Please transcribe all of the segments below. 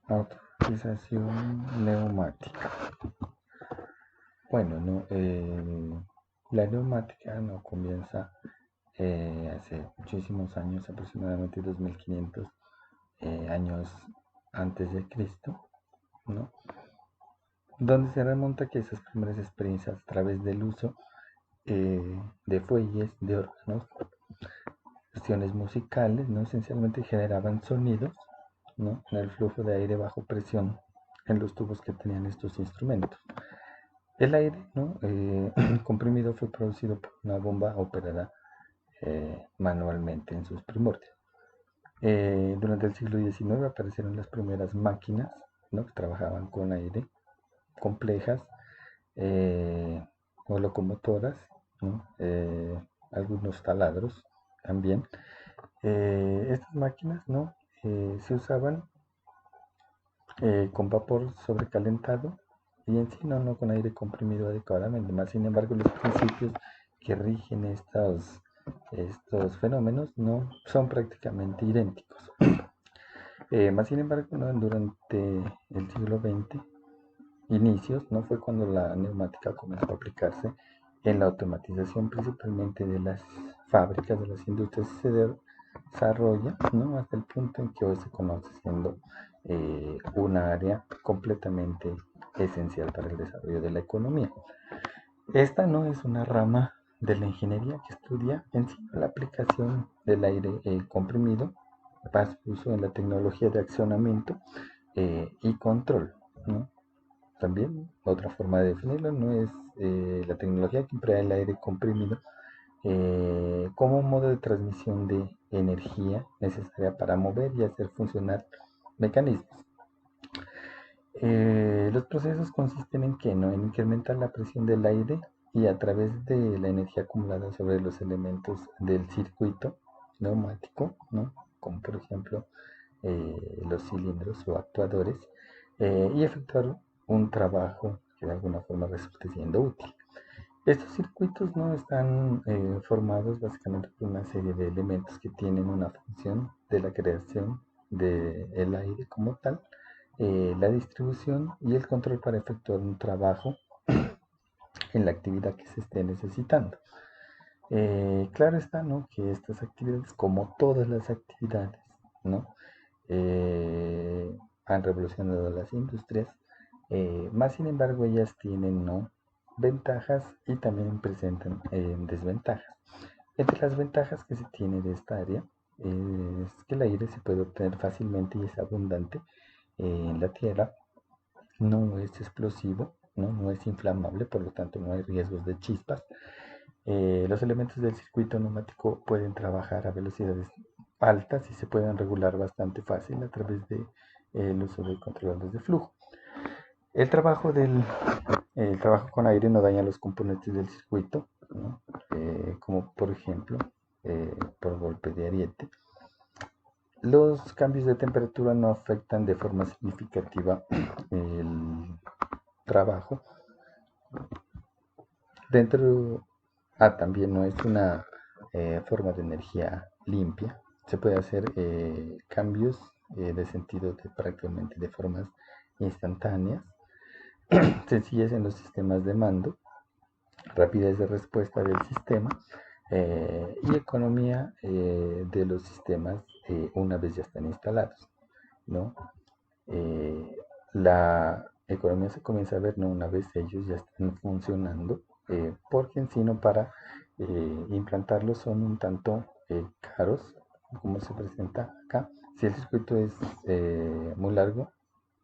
Automatización neumática. Bueno, la neumática no comienza hace muchísimos años, aproximadamente 2500 años antes de Cristo, ¿no? Donde se remonta que esas primeras experiencias a través del uso de fuelles, de órganos, cuestiones musicales, ¿no? Esencialmente generaban sonidos, ¿no? En el flujo de aire bajo presión en los tubos que tenían estos instrumentos. El aire, ¿no? comprimido fue producido por una bomba operada manualmente en sus primordios. Durante el siglo XIX aparecieron las primeras máquinas, ¿no? que trabajaban con aire, complejas, o locomotoras, ¿no? Algunos taladros también. Estas máquinas, ¿no? se usaban con vapor sobrecalentado y en sí no con aire comprimido adecuadamente. Más sin embargo, los principios que rigen estos fenómenos no son prácticamente idénticos. Más sin embargo, ¿no? durante el siglo XX, inicios, no fue cuando la neumática comenzó a aplicarse en la automatización principalmente de las fábricas, de las industrias, se desarrolla, ¿no? hasta el punto en que hoy se conoce siendo una área completamente esencial para el desarrollo de la economía. Esta no es una rama de la ingeniería que estudia en sí la aplicación del aire comprimido para su uso en la tecnología de accionamiento y control, ¿no? También otra forma de definirlo no es la tecnología que emplea el aire comprimido como un modo de transmisión de energía necesaria para mover y hacer funcionar mecanismos. Los procesos consisten en que, ¿no? en incrementar la presión del aire y a través de la energía acumulada sobre los elementos del circuito neumático, ¿no? como por ejemplo los cilindros o actuadores, y efectuar un trabajo que de alguna forma resulte siendo útil. Estos circuitos no están formados básicamente por una serie de elementos que tienen una función de la creación del aire como tal, la distribución y el control para efectuar un trabajo en la actividad que se esté necesitando. Claro está, ¿no? que estas actividades, como todas las actividades, ¿no? Han revolucionado las industrias, más sin embargo ellas tienen, ¿no? ventajas y también presentan desventajas. Entre las ventajas que se tiene de esta área es que el aire se puede obtener fácilmente y es abundante en la tierra, no es explosivo, no es inflamable, por lo tanto no hay riesgos de chispas. Los elementos del circuito neumático pueden trabajar a velocidades altas y se pueden regular bastante fácil a través de el uso de controladores de flujo. El trabajo con aire no daña los componentes del circuito, ¿no? como por ejemplo por golpe de ariete. Los cambios de temperatura no afectan de forma significativa el trabajo. También no es una forma de energía limpia. Se puede hacer cambios de sentido prácticamente de formas instantáneas, sencillas en los sistemas de mando, rapidez de respuesta del sistema y economía de los sistemas una vez ya están instalados, ¿no? La economía se comienza a ver no una vez ellos ya están funcionando, porque en sí no para implantarlos son un tanto caros, como se presenta acá. Si el circuito es muy largo,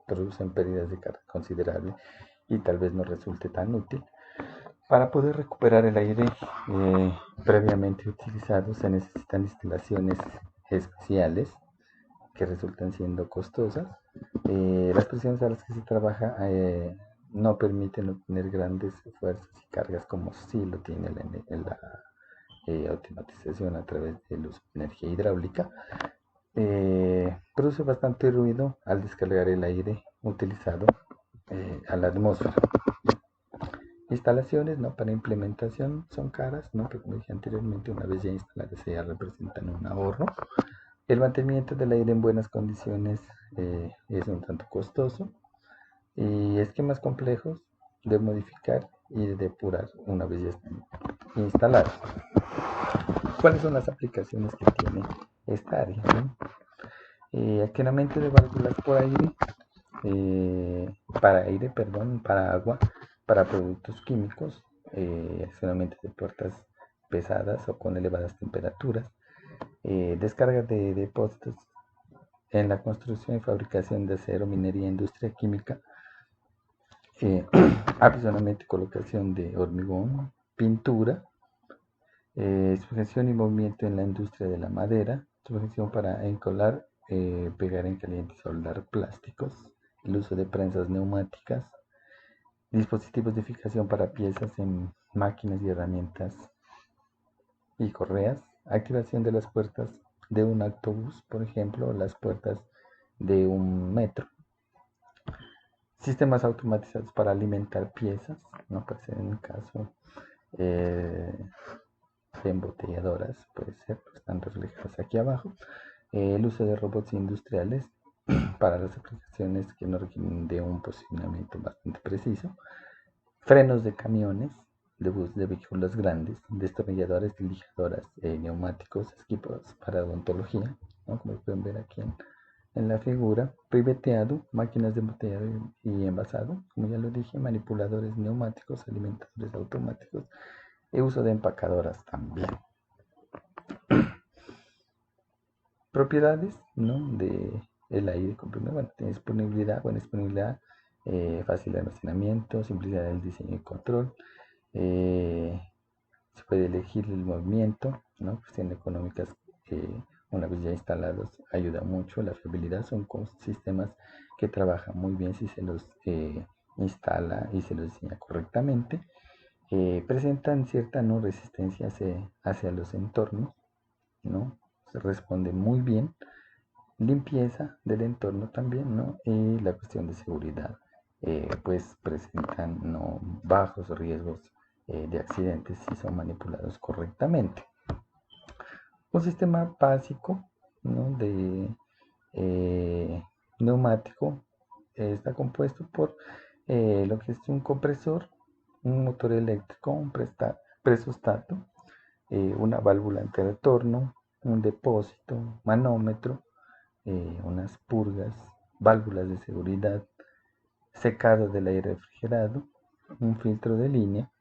producen pérdidas de carga considerable y tal vez no resulte tan útil. Para poder recuperar el aire previamente utilizado se necesitan instalaciones especiales que resultan siendo costosas. Las presiones a las que se trabaja no permiten obtener grandes fuerzas y cargas como sí lo tiene la automatización a través del uso de energía hidráulica. Produce bastante ruido al descargar el aire utilizado a la atmósfera. Instalaciones, ¿no? para implementación son caras, ¿no? pero como dije anteriormente, una vez ya instaladas ya representan un ahorro El mantenimiento del aire en buenas condiciones es un tanto costoso y esquemas complejos de modificar y de depurar una vez ya están instalados. ¿Cuáles son las aplicaciones que tiene esta área, ¿no? Accionamiento de válvulas por aire, para agua, para productos químicos, accionamiento de puertas pesadas o con elevadas temperaturas, descarga de depósitos en la construcción y fabricación de acero, minería, industria química, aprovisionamiento y colocación de hormigón, pintura, sujeción y movimiento en la industria de la madera, sujeción para encolar, pegar en caliente y soldar plásticos, el uso de prensas neumáticas, dispositivos de fijación para piezas en máquinas y herramientas y correas, activación de las puertas de un autobús, por ejemplo, las puertas de un metro, sistemas automatizados para alimentar piezas, no puede ser en el caso de embotelladoras, puede ser, están reflejadas aquí abajo, el uso de robots industriales para las aplicaciones que no requieren de un posicionamiento bastante preciso, frenos de camiones, de vehículos grandes, destornilladores, lijadoras, neumáticos, equipos para odontología, ¿no? Como pueden ver aquí en la figura, piveteado, máquinas de embotellado y envasado, como ya lo dije, manipuladores neumáticos, alimentadores automáticos, y uso de empacadoras también. Propiedades, ¿no?, de el aire comprimido. Bueno, tiene buena disponibilidad, fácil de almacenamiento, simplicidad del diseño y control. Se puede elegir el movimiento, ¿no? Cuestiones económicas, una vez ya instalados, ayuda mucho. La fiabilidad son sistemas que trabajan muy bien si se los instala y se los diseña correctamente. Presentan cierta no resistencia hacia los entornos, ¿no? Se responde muy bien. Limpieza del entorno también, ¿no? Y la cuestión de seguridad, pues presentan, ¿no?, bajos riesgos de accidentes si son manipulados correctamente. Un sistema básico, ¿no?, de neumático está compuesto por lo que es un compresor, un motor eléctrico, un presostato, una válvula de retorno, un depósito, manómetro, unas purgas, válvulas de seguridad, secado del aire refrigerado, un filtro de línea,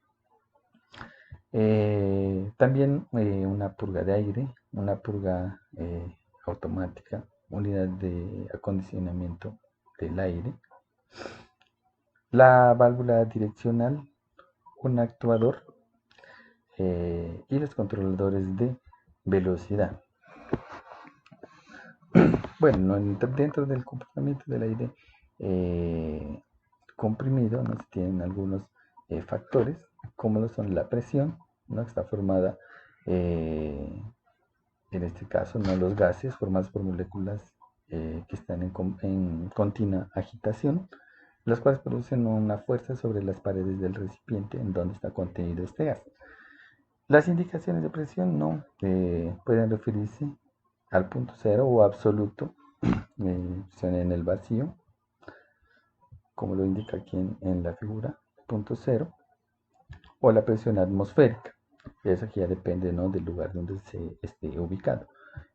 también una purga de aire, una purga automática, unidad de acondicionamiento del aire, la válvula direccional, un actuador y los controladores de velocidad. Bueno, dentro del comportamiento del aire comprimido, ¿no?, se tienen algunos factores, como lo son la presión, ¿no?, que está formada, en este caso, ¿no?, los gases formados por moléculas que están en continua agitación, las cuales producen una fuerza sobre las paredes del recipiente en donde está contenido este gas. Las indicaciones de presión no pueden referirse al punto cero o absoluto, en el vacío, como lo indica aquí en la figura, punto cero, o la presión atmosférica. Eso aquí ya depende, ¿no?, del lugar donde se esté ubicado.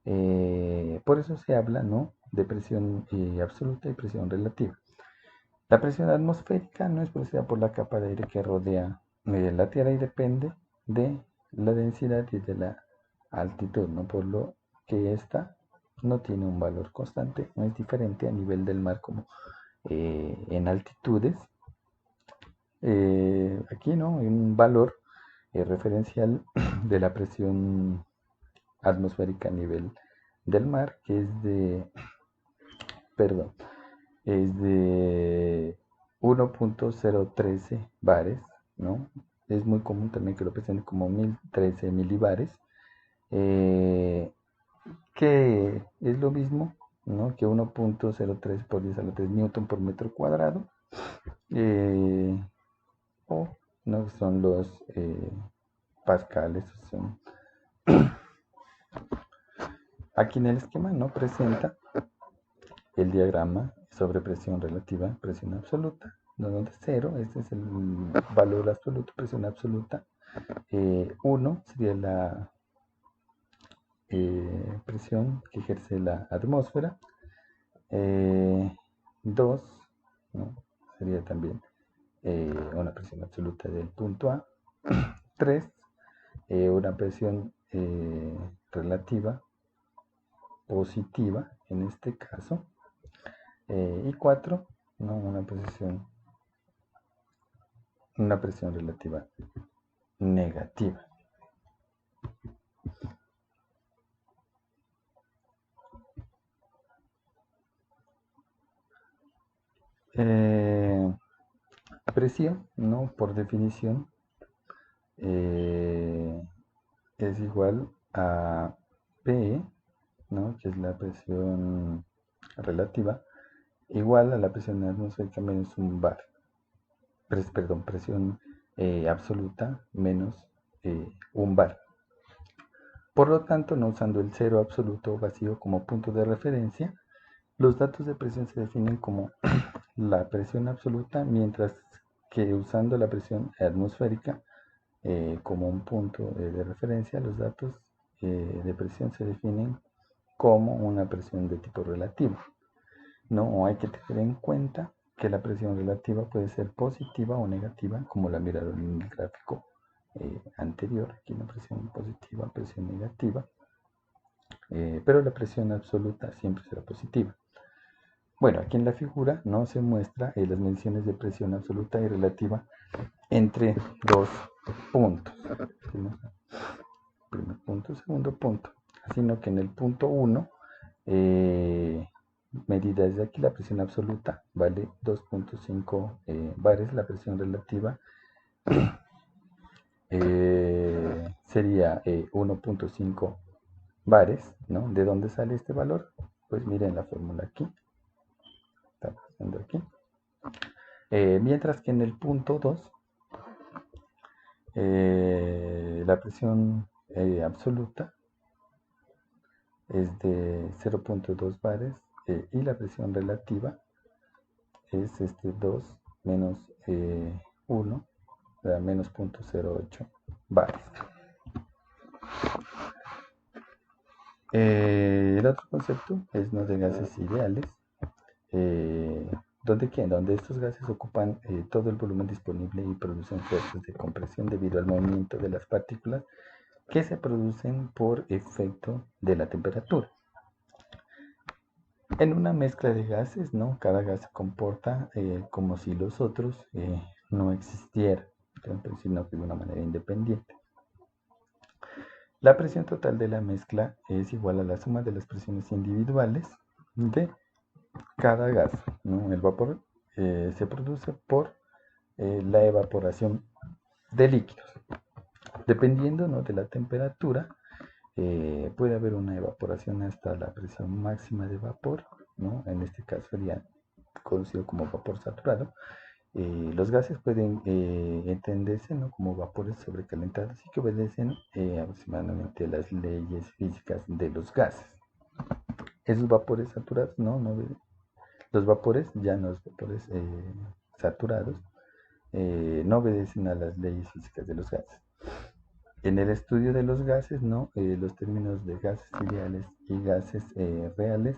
Por eso se habla, ¿no?, de presión absoluta y presión relativa. La presión atmosférica no es producida por la capa de aire que rodea la Tierra y depende de la densidad y de la altitud, ¿no?, por lo que esta no tiene un valor constante, no es diferente a nivel del mar como en altitudes. Aquí, ¿no?, hay un valor referencial de la presión atmosférica a nivel del mar, que es de 1.013 bares, ¿no? Es muy común también que lo presenten como 1013 milibares, que es lo mismo, ¿no?, que 1.03 por 10 a la 3 newton por metro cuadrado, o no son los pascales, son Aquí en el esquema no presenta el diagrama sobre presión relativa, presión absoluta, ¿no? Donde 0, este es el valor absoluto, presión absoluta. 1 sería la presión que ejerce la atmósfera. 2, ¿no? Sería también una presión absoluta del punto A. 3, una presión relativa positiva en este caso. Y 4, ¿no? Una presión relativa negativa. Presión, ¿no? Por definición, es igual a P, ¿no? Que es la presión relativa, igual a la presión atmosférica menos un bar. Perdón, presión absoluta menos un bar. Por lo tanto, no usando el cero absoluto vacío como punto de referencia, los datos de presión se definen como la presión absoluta, mientras que usando la presión atmosférica como un punto de referencia, los datos de presión se definen como una presión de tipo relativo. No hay que tener en cuenta que la presión relativa puede ser positiva o negativa, como la miraron en el gráfico anterior, aquí una presión positiva, presión negativa, pero la presión absoluta siempre será positiva. Bueno, aquí en la figura no se muestra las mediciones de presión absoluta y relativa entre dos puntos. Primer punto, segundo punto. Sino que en el punto 1, medida desde aquí, la presión absoluta vale 2.5 bares, la presión relativa sería 1.5 bares, ¿no? ¿De dónde sale este valor? Pues miren la fórmula aquí. Está pasando aquí. Mientras que en el punto 2, la presión absoluta es de 0.2 bares y la presión relativa es 2 menos 1, da menos 0.08 bares. El otro concepto es no de gases ideales, donde estos gases ocupan todo el volumen disponible y producen fuerzas de compresión debido al movimiento de las partículas que se producen por efecto de la temperatura. En una mezcla de gases, ¿no? Cada gas se comporta como si los otros no existieran, sino que de una manera independiente. La presión total de la mezcla es igual a la suma de las presiones individuales de cada gas, ¿no? El vapor se produce por la evaporación de líquidos. Dependiendo, ¿no?, de la temperatura, puede haber una evaporación hasta la presión máxima de vapor, ¿no? En este caso sería conocido como vapor saturado. Los gases pueden entenderse, ¿no?, como vapores sobrecalentados y que obedecen aproximadamente a las leyes físicas de los gases. Esos vapores saturados, los vapores, ya no los vapores saturados, no obedecen a las leyes físicas de los gases. En el estudio de los gases, los términos de gases ideales y gases reales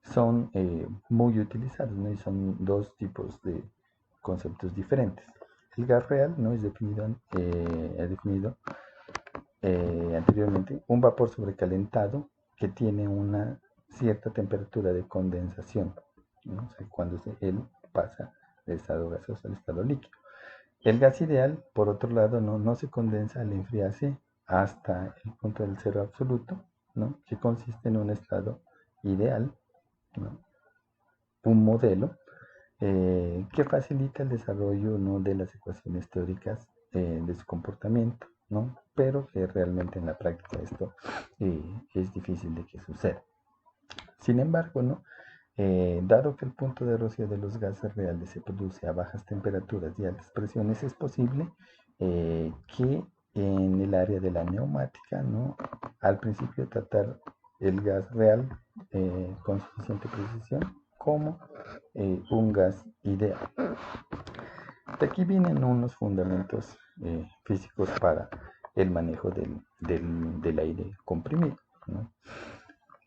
son muy utilizados, ¿no? Y son dos tipos de conceptos diferentes. El gas real, ¿no?, es definido anteriormente un vapor sobrecalentado que tiene una cierta temperatura de condensación, ¿no? O sea, cuando él pasa del estado gaseoso al estado líquido. El gas ideal, por otro lado, no se condensa al enfriarse hasta el punto del cero absoluto, ¿no?, que consiste en un estado ideal, ¿no?, un modelo que facilita el desarrollo, ¿no?, de las ecuaciones teóricas de su comportamiento, ¿no?, pero que realmente en la práctica esto es difícil de que suceda. Sin embargo, ¿no?, dado que el punto de rocío de los gases reales se produce a bajas temperaturas y altas presiones, es posible que en el área de la neumática, ¿no?, al principio tratar el gas real con suficiente precisión como un gas ideal. De aquí vienen unos fundamentos físicos para el manejo del aire comprimido, ¿no?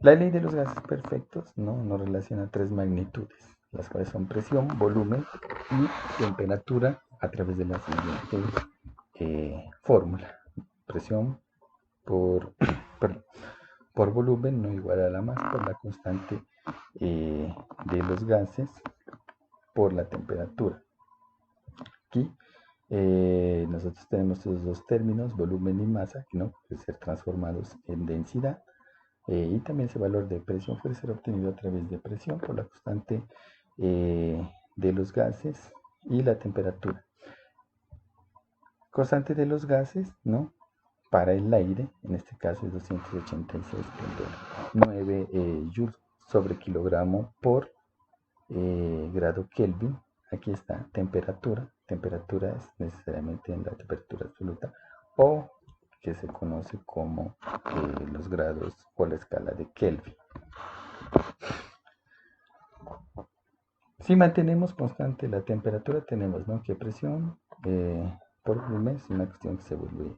La ley de los gases perfectos, ¿no?, nos relaciona tres magnitudes, las cuales son presión, volumen y temperatura a través de la siguiente fórmula. Presión por, por volumen no igual a la masa por la constante de los gases por la temperatura. Aquí nosotros tenemos estos dos términos, volumen y masa, que no pueden ser transformados en densidad. Y también ese valor de presión puede ser obtenido a través de presión por la constante de los gases y la temperatura. Constante de los gases, ¿no?, para el aire, en este caso es 286.9 joules sobre kilogramo por grado Kelvin. Aquí está temperatura. Temperatura es necesariamente en la temperatura absoluta o que se conoce como los grados o la escala de Kelvin. Si mantenemos constante la temperatura, tenemos, ¿no?, que presión por volumen es una cuestión que se vuelve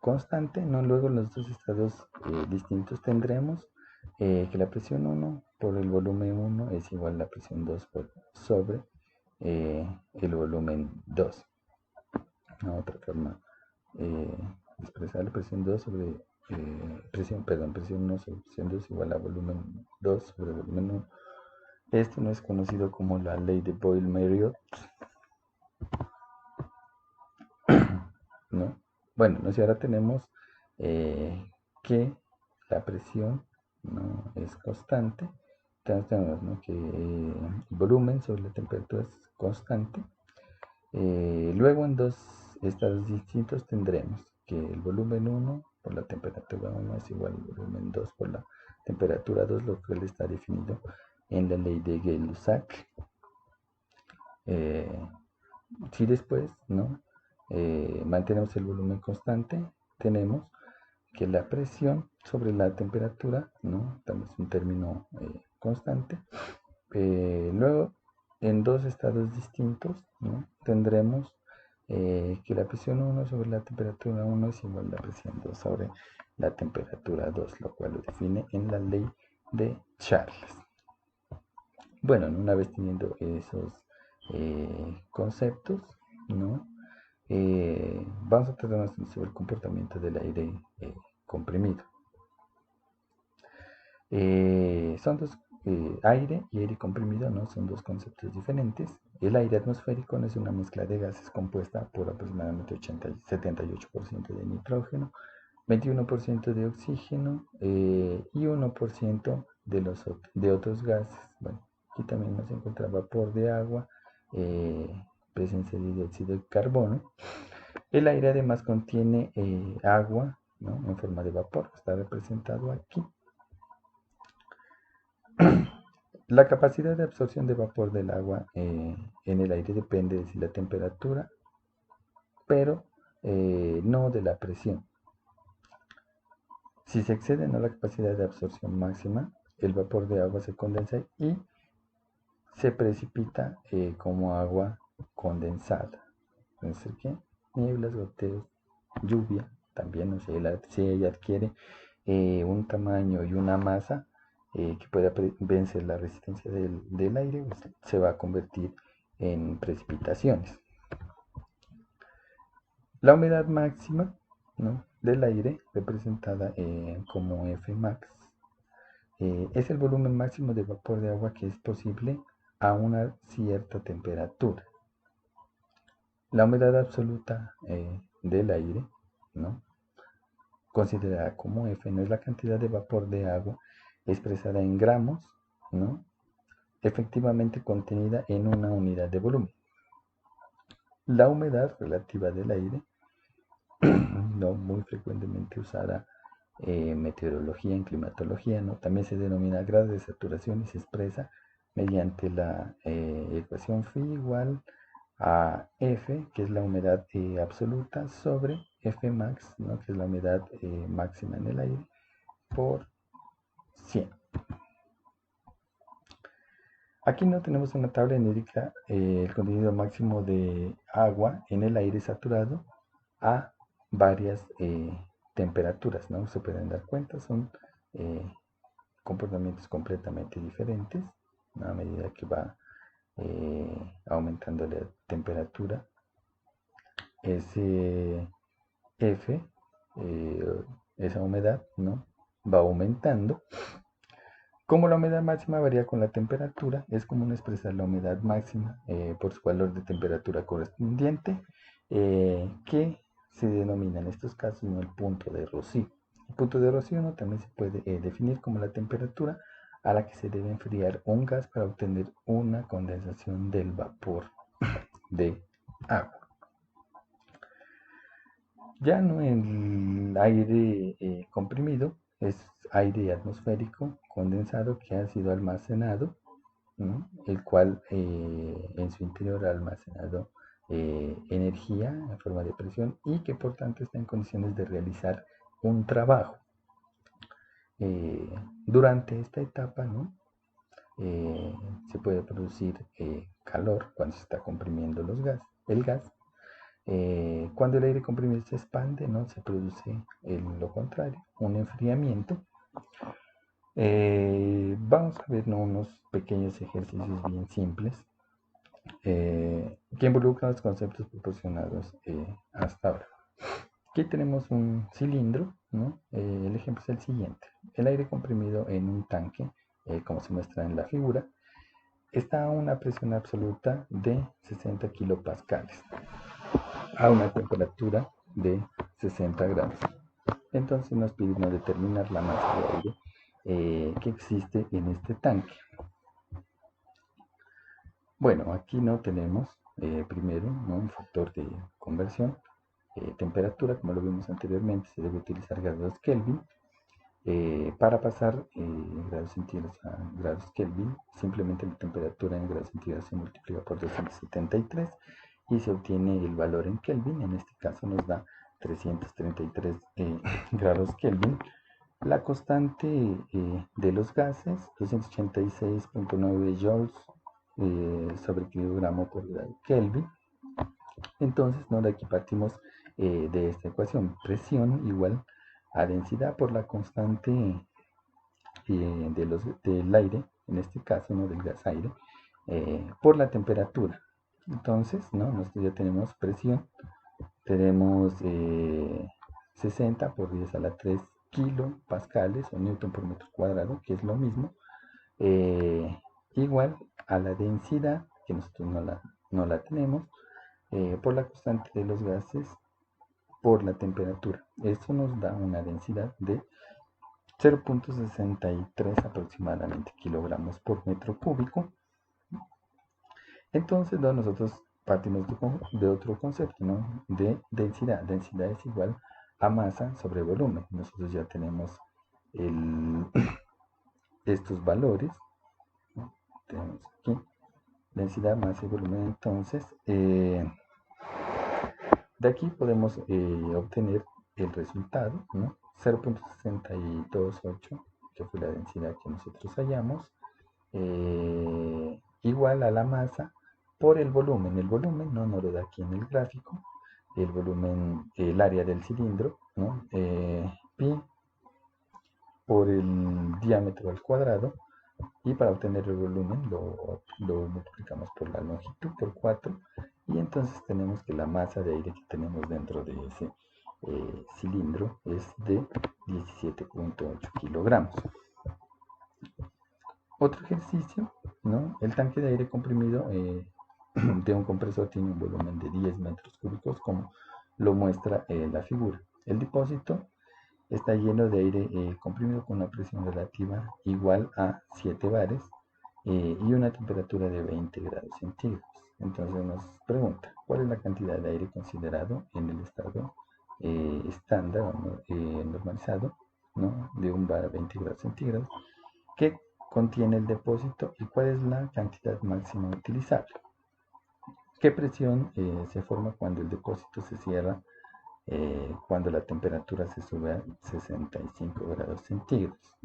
constante, ¿no? Luego en los dos estados distintos tendremos que la presión 1 por el volumen 1 es igual a la presión 2 sobre el volumen 2. Otra forma expresar la presión 2 sobre presión 1 sobre presión 2 igual a volumen 2 sobre volumen 1. Esto no es conocido como la ley de Boyle-Marriott, ¿no? Bueno, si ahora tenemos que la presión, ¿no?, es constante, entonces tenemos, ¿no?, que el volumen sobre la temperatura es constante. Luego en dos estados distintos tendremos que el volumen 1 por la temperatura 1 es igual al volumen 2 por la temperatura 2, lo cual está definido en la ley de Gay-Lussac. Si después, ¿no?, mantenemos el volumen constante, tenemos que la presión sobre la temperatura, ¿no?, también es un término constante. Luego, en dos estados distintos, ¿no?, tendremos que la presión 1 sobre la temperatura 1 es igual a la presión 2 sobre la temperatura 2, lo cual lo define en la ley de Charles. Bueno, una vez teniendo esos conceptos, ¿no?, vamos a tratar sobre el comportamiento del aire comprimido. Son dos, aire y aire comprimido, ¿no?, son dos conceptos diferentes. El aire atmosférico no es una mezcla de gases compuesta por aproximadamente 78% de nitrógeno, 21% de oxígeno y 1% de otros gases. Bueno, aquí también nos encuentra vapor de agua, presencia de dióxido de carbono. El aire además contiene agua, ¿no?, en forma de vapor, está representado aquí. La capacidad de absorción de vapor del agua en el aire depende de la temperatura, pero no de la presión. Si se excede, ¿no?, la capacidad de absorción máxima, el vapor de agua se condensa y se precipita como agua condensada. Puede ser que nieblas, goteos, lluvia, también, no sé, si ella adquiere un tamaño y una masa que pueda vencer la resistencia del aire, pues, se va a convertir en precipitaciones. La humedad máxima, ¿no?, del aire, representada como Fmax, es el volumen máximo de vapor de agua que es posible a una cierta temperatura. La humedad absoluta del aire, ¿no?, considerada como F, no es la cantidad de vapor de agua expresada en gramos, ¿no?, efectivamente contenida en una unidad de volumen. La humedad relativa del aire, no muy frecuentemente usada en meteorología, en climatología, ¿no?, también se denomina grado de saturación y se expresa mediante la ecuación phi igual a F, que es la humedad absoluta, sobre Fmax, ¿no?, que es la humedad máxima en el aire, por 100. Aquí no tenemos una tabla que indica el contenido máximo de agua en el aire saturado a varias temperaturas, ¿no? Se pueden dar cuenta, son comportamientos completamente diferentes a medida que va aumentando la temperatura. Ese F, esa humedad, ¿no? Va aumentando. Como la humedad máxima varía con la temperatura, es común expresar la humedad máxima por su valor de temperatura correspondiente, que se denomina en estos casos, ¿no?, el punto de rocío. El punto de rocío, ¿no?, también se puede definir como la temperatura a la que se debe enfriar un gas para obtener una condensación del vapor de agua. Ya no el aire comprimido es aire atmosférico condensado que ha sido almacenado, ¿no?, el cual en su interior ha almacenado energía en forma de presión y que por tanto está en condiciones de realizar un trabajo. Durante esta etapa, ¿no?, se puede producir calor cuando se está comprimiendo el gas. Cuando el aire comprimido se expande, ¿no?, se produce lo contrario, un enfriamiento. Vamos a ver, ¿no?, unos pequeños ejercicios bien simples que involucran los conceptos proporcionados hasta ahora. Aquí tenemos un cilindro, ¿no? El ejemplo es el siguiente. El aire comprimido en un tanque, como se muestra en la figura, está a una presión absoluta de 60 kilopascales a una temperatura de 60 grados. Entonces nos piden determinar la masa de aire que existe en este tanque. Bueno, aquí no tenemos primero, ¿no?, un factor de conversión. Temperatura, como lo vimos anteriormente, se debe utilizar grados Kelvin. Para pasar grados centígrados a grados Kelvin, simplemente la temperatura en grados centígrados se multiplica por 273 y se obtiene el valor en Kelvin. En este caso nos da 333 grados Kelvin. La constante de los gases, 286.9 joules sobre kilogramo por grado Kelvin. Entonces, ¿no?, de aquí partimos de esta ecuación: presión igual a densidad por la constante del aire, en este caso, ¿no?, del gas aire, por la temperatura. Entonces, ¿no?, nosotros ya tenemos presión, tenemos 60 por 10 a la 3 kilopascales o newton por metro cuadrado, que es lo mismo, igual a la densidad, que nosotros no la tenemos, por la constante de los gases por la temperatura. Esto nos da una densidad de 0.63 aproximadamente kilogramos por metro cúbico. Entonces, ¿no?, nosotros partimos de otro concepto, ¿no?, de densidad. Densidad es igual a masa sobre volumen. Nosotros ya tenemos estos valores, ¿no? Tenemos aquí densidad, masa y volumen. Entonces, de aquí podemos obtener el resultado, ¿no?, 0.628, que fue la densidad que nosotros hallamos, igual a la masa por el volumen. El volumen no lo da aquí en el gráfico. El volumen, el área del cilindro, ¿no?, pi por el diámetro al cuadrado, y para obtener el volumen lo multiplicamos por la longitud, por 4, y entonces tenemos que la masa de aire que tenemos dentro de ese cilindro es de 17.8 kilogramos. Otro ejercicio, ¿no?, el tanque de aire comprimido de un compresor tiene un volumen de 10 metros cúbicos, como lo muestra la figura. El depósito está lleno de aire comprimido con una presión relativa igual a 7 bares y una temperatura de 20 grados centígrados. Entonces nos pregunta, ¿cuál es la cantidad de aire considerado en el estado estándar o normalizado, ¿no?, de 1 bar a 20 grados centígrados, que contiene el depósito, y cuál es la cantidad máxima utilizable? ¿Qué presión se forma cuando el depósito se cierra cuando la temperatura se sube a 65 grados centígrados?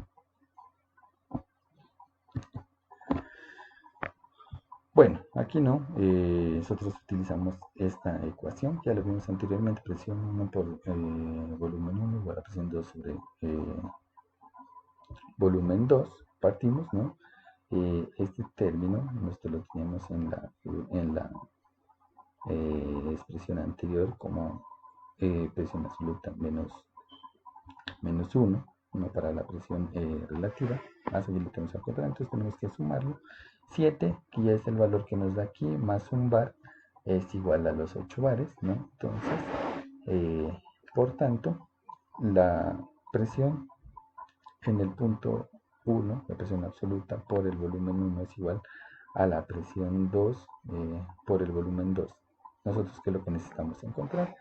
Bueno, aquí no, nosotros utilizamos esta ecuación, ya lo vimos anteriormente, presión 1 por volumen 1 igual a presión 2 sobre volumen 2, partimos, ¿no? Este término, nosotros lo teníamos en la expresión anterior como presión absoluta menos 1, ¿no? Para la presión relativa, más allá lo tenemos al cuadrado, entonces tenemos que sumarlo. 7, que ya es el valor que nos da aquí, más un bar, es igual a los 8 bares, ¿no? Entonces, por tanto, la presión en el punto 1, la presión absoluta por el volumen 1 es igual a la presión 2 por el volumen 2. Nosotros, ¿qué es lo que necesitamos encontrar?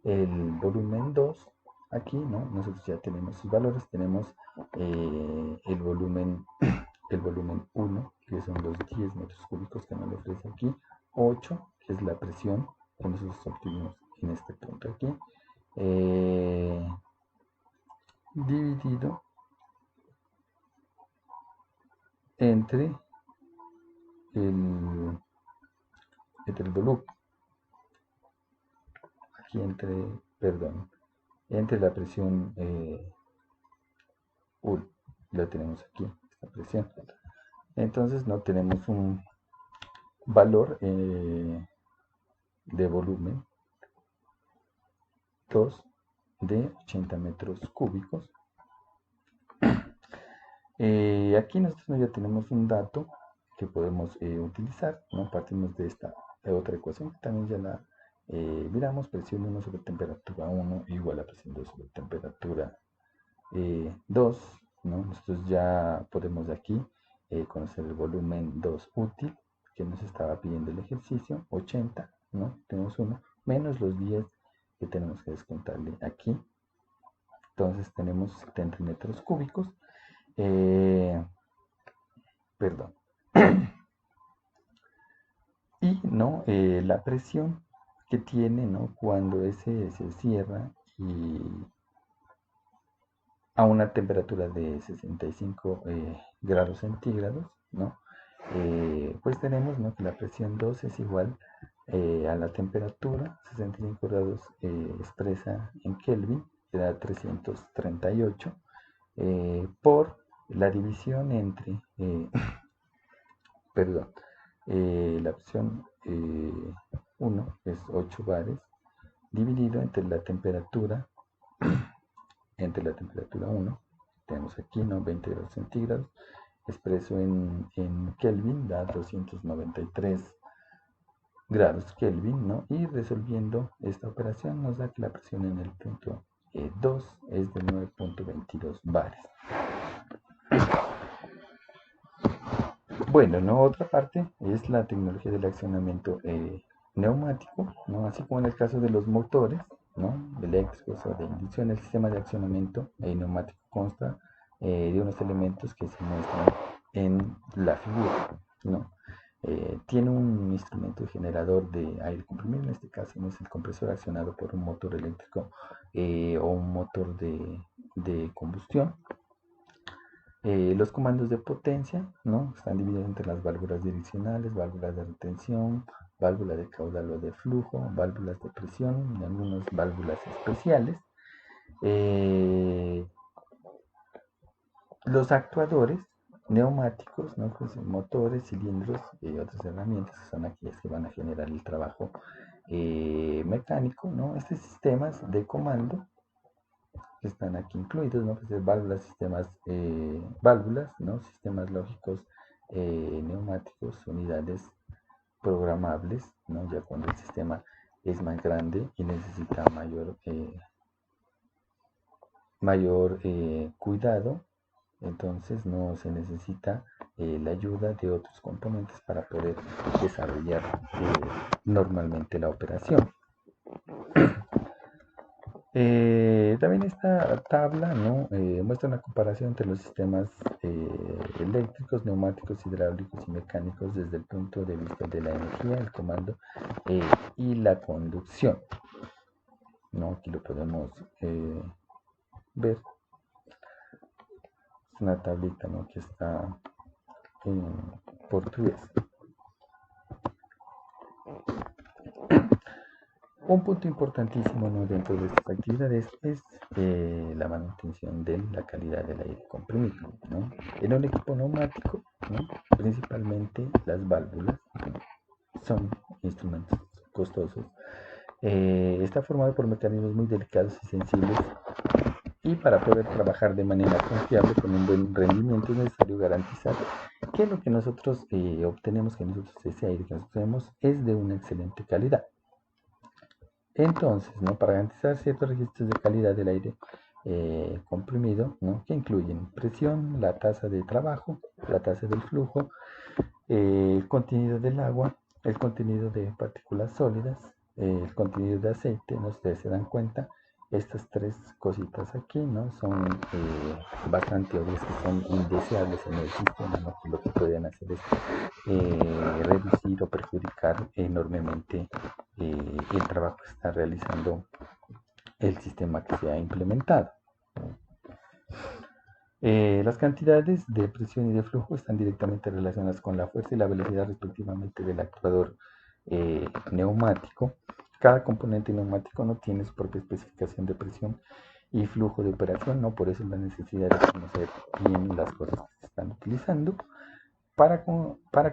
El volumen 2, aquí, ¿no? Nosotros ya tenemos sus valores, tenemos el volumen 1, que son los 10 metros cúbicos que nos ofrece aquí, 8, que es la presión que nosotros obtuvimos en este punto aquí, dividido entre el volumen, aquí entre la presión 1, la tenemos aquí, esta presión. Entonces no tenemos un valor de volumen 2 de 80 metros cúbicos. Aquí nosotros ya tenemos un dato que podemos utilizar, ¿no? Partimos de esta otra ecuación que también ya la miramos, presión 1 sobre temperatura 1 igual a presión 2 sobre temperatura 2, ¿no? Nosotros ya podemos de aquí conocer el volumen 2 útil que nos estaba pidiendo el ejercicio, 80, ¿no? Tenemos 1, menos los 10 que tenemos que descontarle aquí. Entonces tenemos 70 metros cúbicos. Perdón. Y ¿no? La presión que tiene, ¿no? Cuando ese se cierra y a una temperatura de 65 grados centígrados, ¿no? Pues tenemos, ¿no? Que la presión 2 es igual a la temperatura, 65 grados expresa en Kelvin, que da 338, por la división entre, perdón, la presión 1 es 8 bares, dividido entre la temperatura 1, tenemos aquí, ¿no? 20 grados centígrados, expreso en Kelvin, da 293 grados Kelvin, ¿no? Y resolviendo esta operación nos da que la presión en el punto 2 es de 9.22 bares. Bueno, ¿no? Otra parte es la tecnología del accionamiento neumático, ¿no? Así como en el caso de los motores, ¿no? Eléctricos o de inducción, el sistema de accionamiento neumático consta de unos elementos que se muestran en la figura, ¿no? Tiene un instrumento generador de aire comprimido, en este caso no es el compresor accionado por un motor eléctrico o un motor de combustión. Los comandos de potencia, ¿no? Están divididos entre las válvulas direccionales, válvulas de retención, válvula de caudal o de flujo, válvulas de presión y algunas válvulas especiales. Los actuadores neumáticos, ¿no? Pues motores, cilindros y otras herramientas que son aquellas que van a generar el trabajo mecánico, ¿no? Estos sistemas de comando que están aquí incluidos, ¿no? Pues válvulas, válvulas, ¿no? Sistemas lógicos neumáticos, unidades programables, ¿no? Ya cuando el sistema es más grande y necesita mayor cuidado, entonces no se necesita la ayuda de otros componentes para poder desarrollar normalmente la operación. También esta tabla, ¿no? Muestra una comparación entre los sistemas eléctricos, neumáticos, hidráulicos y mecánicos desde el punto de vista de la energía, el comando y la conducción, ¿no? Aquí lo podemos ver. Es una tablita, ¿no? Que está en portugués. Un punto importantísimo, ¿no?, dentro de estas actividades es la manutención de la calidad del aire comprimido, ¿no? En un equipo neumático, ¿no?, principalmente las válvulas son instrumentos costosos. Está formado por mecanismos muy delicados y sensibles, y para poder trabajar de manera confiable con un buen rendimiento es necesario garantizar que lo que nosotros obtenemos, ese aire que nosotros tenemos, es de una excelente calidad. Entonces, ¿no?, para garantizar ciertos registros de calidad del aire comprimido, ¿no?, que incluyen presión, la tasa de trabajo, la tasa del flujo, el contenido del agua, el contenido de partículas sólidas, el contenido de aceite, ¿no? Ustedes se dan cuenta, estas tres cositas aquí, ¿no?, son bastante obvias, que son indeseables en el sistema, ¿no?, que lo que pueden hacer es reducir o perjudicar enormemente el trabajo que está realizando el sistema que se ha implementado. Las cantidades de presión y de flujo están directamente relacionadas con la fuerza y la velocidad respectivamente del actuador neumático. Cada componente neumático no tiene su propia especificación de presión y flujo de operación, ¿no? Por eso la necesidad de conocer bien las cosas que se están utilizando. Para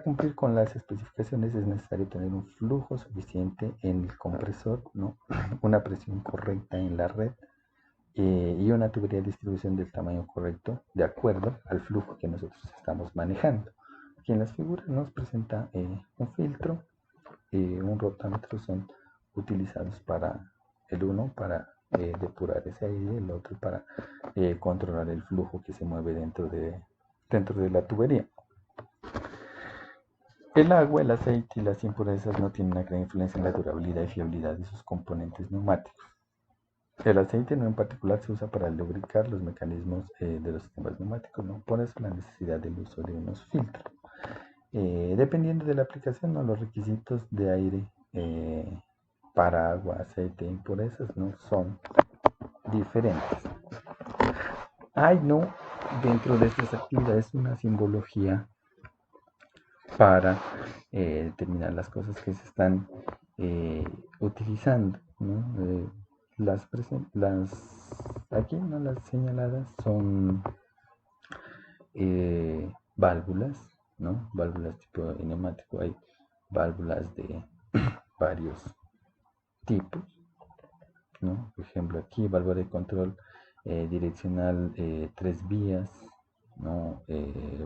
cumplir con las especificaciones es necesario tener un flujo suficiente en el compresor, ¿no?, una presión correcta en la red, y una tubería de distribución del tamaño correcto de acuerdo al flujo que nosotros estamos manejando. Aquí en las figuras nos presenta un filtro, un rotámetro, son utilizados para el uno para depurar ese aire, el otro para controlar el flujo que se mueve dentro de la tubería. El agua, el aceite y las impurezas no tienen una gran influencia en la durabilidad y fiabilidad de sus componentes neumáticos. El aceite, no en particular, se usa para lubricar los mecanismos de los sistemas neumáticos, ¿no? Por eso la necesidad del uso de unos filtros. Dependiendo de la aplicación, ¿no?, los requisitos de aire para agua, aceite e impurezas, ¿no?, son diferentes. Hay, ¿no?, dentro de estas actividades una simbología para determinar las cosas que se están utilizando, ¿no? Aquí, ¿no?, las señaladas son válvulas, ¿no? Válvulas tipo neumático. Hay válvulas de varios tipos, ¿no? Por ejemplo, aquí válvula de control direccional 3 vías, ¿no?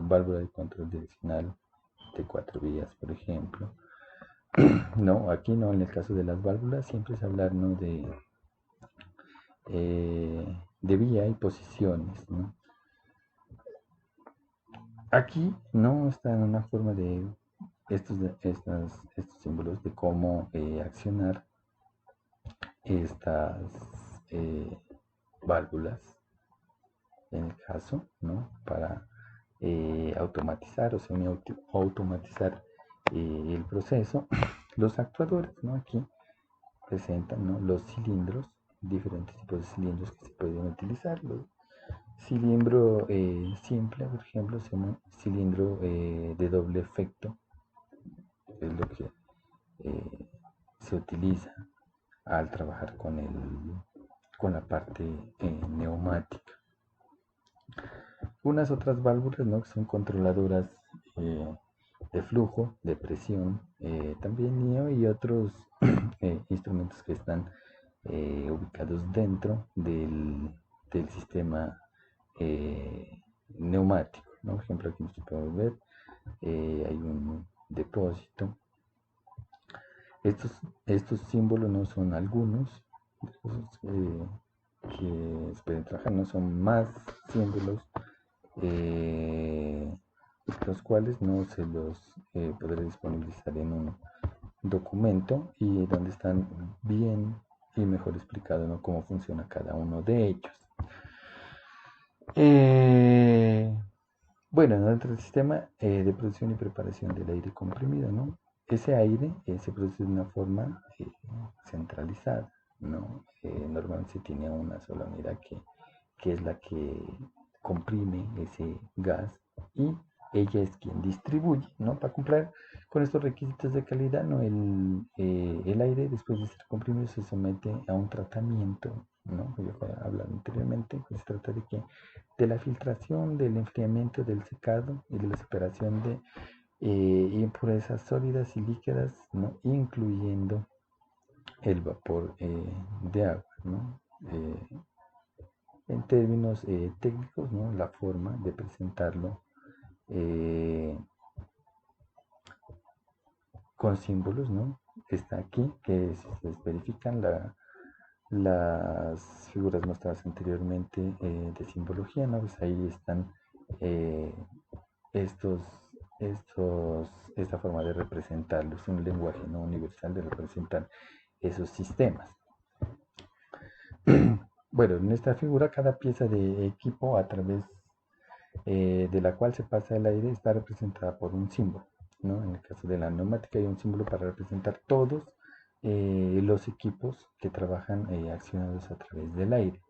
Válvula de control direccional de 4 vías, por ejemplo. No, aquí no, en el caso de las válvulas siempre es hablar, ¿no?, de vía y posiciones, ¿no? Aquí no está en una forma de estos símbolos de cómo accionar estas válvulas, en el caso, ¿no?, para automatizar o semi-automatizar el proceso. Los actuadores, ¿no?, aquí presentan, ¿no?, los cilindros, diferentes tipos de cilindros que se pueden utilizar. Cilindro simple, por ejemplo, se llama cilindro de doble efecto, es lo que se utiliza al trabajar con la parte neumática. Unas otras válvulas, ¿no?, que son controladoras de flujo, de presión, también, y otros instrumentos que están ubicados dentro del sistema neumático, ¿no? Por ejemplo, aquí nos podemos ver, hay un depósito. Estos símbolos no son algunos que se pueden trabajar, no son más símbolos, los cuales no se los podré disponibilizar en un documento, y donde están bien y mejor explicado, ¿no?, cómo funciona cada uno de ellos. Bueno, dentro del sistema de producción y preparación del aire comprimido, ¿no?, ese aire se produce de una forma centralizada, ¿no? Normalmente se tiene una sola unidad que es la que comprime ese gas, y ella es quien distribuye, ¿no? Para cumplir con estos requisitos de calidad, ¿no? El aire, después de ser comprimido, se somete a un tratamiento, ¿no? Yo he hablado anteriormente, que se trata de que de la filtración, del enfriamiento, del secado y de la separación de impurezas sólidas y líquidas, ¿no? Incluyendo el vapor de agua, ¿no? En términos técnicos, ¿no? La forma de presentarlo con símbolos, ¿no? Está aquí, que si se verifican las figuras mostradas anteriormente de simbología, ¿no? Pues ahí están eh, estos, esta forma de representarlo. Es un lenguaje no universal de representar esos sistemas. Bueno, en esta figura cada pieza de equipo a través de la cual se pasa el aire está representada por un símbolo, ¿no? En el caso de la neumática hay un símbolo para representar todos los equipos que trabajan accionados a través del aire.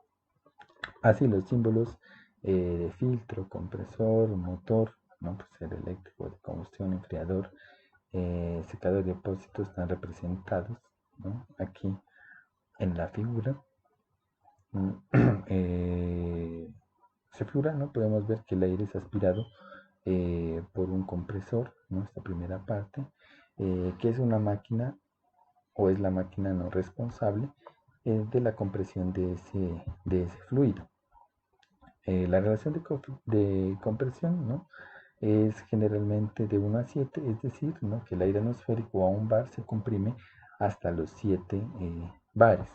Así los símbolos de filtro, compresor, motor, ¿no? Pues el eléctrico de combustión, enfriador, secador y depósito están representados, ¿no? Aquí en la figura. Se figura, ¿no? Podemos ver que el aire es aspirado por un compresor, ¿no? Esta primera parte, que es una máquina o es la máquina no responsable de la compresión de ese fluido. La relación de compresión, ¿no? Es generalmente de 1 a 7, es decir, ¿no? Que el aire atmosférico a un bar se comprime hasta los 7 bares.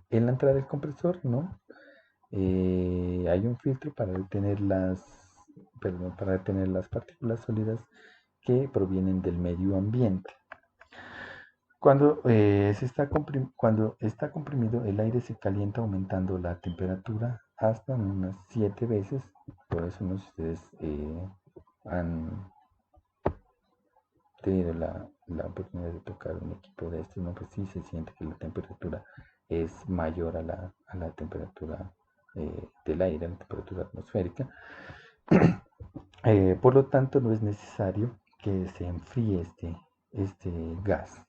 En la entrada del compresor, ¿no? Hay un filtro para detener las partículas sólidas que provienen del medio ambiente. Cuando está comprimido, el aire se calienta aumentando la temperatura hasta unas 7 veces. Por eso, ¿no? Si ustedes han tenido la oportunidad de tocar un equipo de estos, ¿no? Pues sí se siente que la temperatura es mayor a la temperatura del aire, a la temperatura atmosférica. Por lo tanto, no es necesario que se enfríe este gas,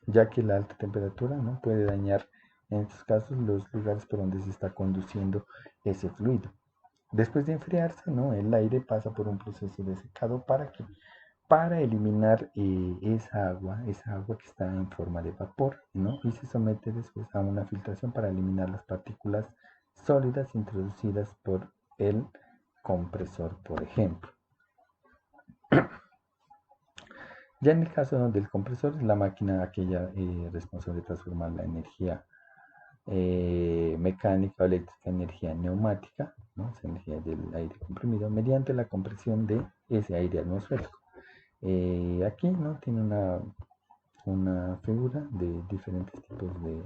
ya que la alta temperatura, ¿no? Puede dañar en estos casos los lugares por donde se está conduciendo ese fluido. Después de enfriarse, ¿no? El aire pasa por un proceso de secado para eliminar esa agua que está en forma de vapor, ¿no? Y se somete después a una filtración para eliminar las partículas sólidas introducidas por el compresor, por ejemplo. Ya en el caso del compresor, es la máquina aquella responsable de transformar la energía mecánica o eléctrica en energía neumática, ¿no? Esa energía del aire comprimido, mediante la compresión de ese aire atmosférico. Aquí, ¿no? Tiene una figura de diferentes tipos de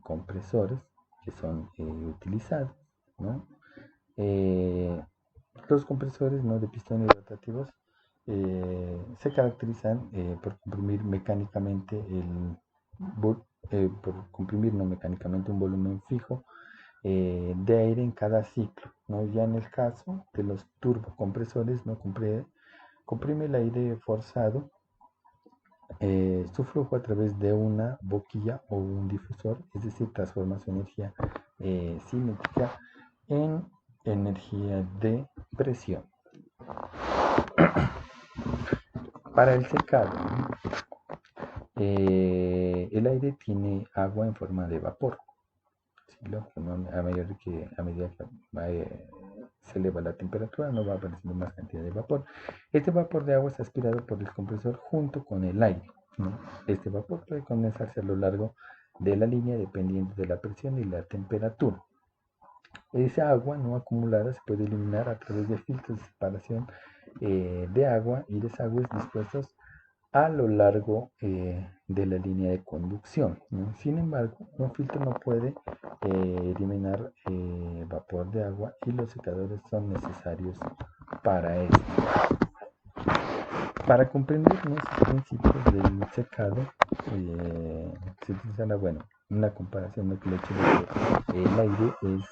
compresores que son utilizados, ¿no? Los compresores, ¿no? De pistones rotativos se caracterizan por comprimir mecánicamente por comprimir no mecánicamente un volumen fijo de aire en cada ciclo, ¿no? Ya en el caso de los turbocompresores, ¿no? Comprime el aire forzado su flujo a través de una boquilla o un difusor, es decir, transforma su energía cinética en energía de presión. Para el secado, el aire tiene agua en forma de vapor. ¿Sí? A medida que se eleva la temperatura, no va apareciendo más cantidad de vapor. Este vapor de agua es aspirado por el compresor junto con el aire, ¿no? Este vapor puede condensarse a lo largo de la línea dependiendo de la presión y la temperatura. Esa agua no acumulada se puede eliminar a través de filtros de separación de agua y desagües dispuestos a lo largo de la línea de conducción, ¿no? Sin embargo, un filtro no puede eliminar vapor de agua y los secadores son necesarios para esto. Para comprender estos principios del secado, se utilizará, bueno, una comparación que el hecho de que el aire es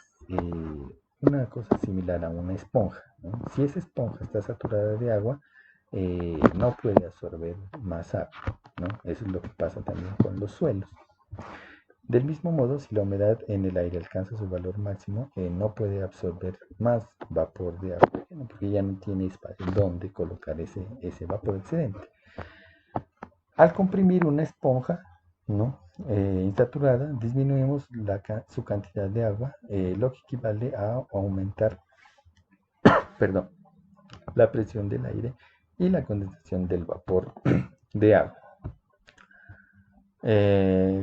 una cosa similar a una esponja, ¿no? Si esa esponja está saturada de agua, no puede absorber más agua, ¿no? Eso es lo que pasa también con los suelos. Del mismo modo, si la humedad en el aire alcanza su valor máximo, no puede absorber más vapor de agua, ¿no? Porque ya no tiene espacio donde colocar ese vapor excedente. Al comprimir una esponja, ¿no? Insaturada, disminuimos su cantidad de agua, lo que equivale a aumentar, perdón, la presión del aire y la condensación del vapor de agua.